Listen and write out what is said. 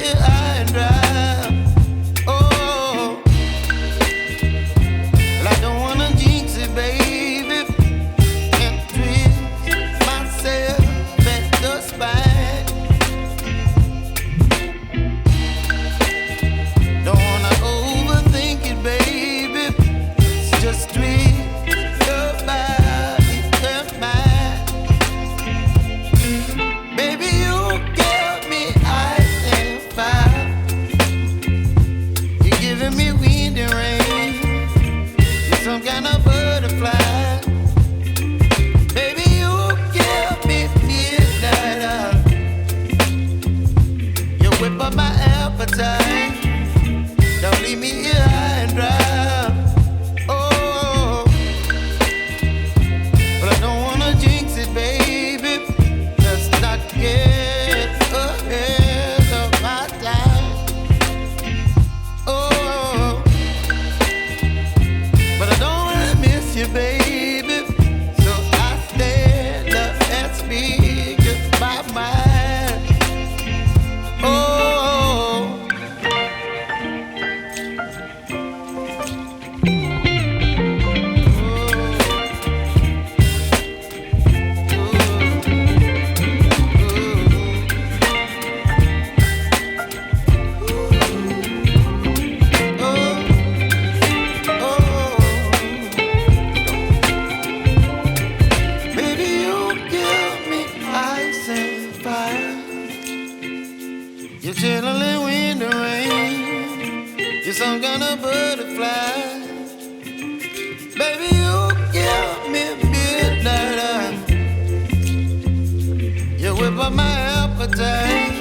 here high and dry. Oh, well, I don't wanna jinx it, baby, and twist myself at the spine. Don't wanna overthink it, baby. It's just twist your body and mine. Baby, you give me ice and fire. You're giving me wind and rain. You're some kind of butterfly. Baby, you give me midnight. You whip up my appetite. Don't leave me here high and dry. Oh, but I don't wanna jinx it, baby. Let's not get ahead of my time. Oh, but I don't wanna miss you, baby. So I stand up and speak my mind. Oh. Baby, you give me ice and fire. You're chilling wind and rain. You're some kind of butterfly. Baby, you give me midnight. You whip up my appetite.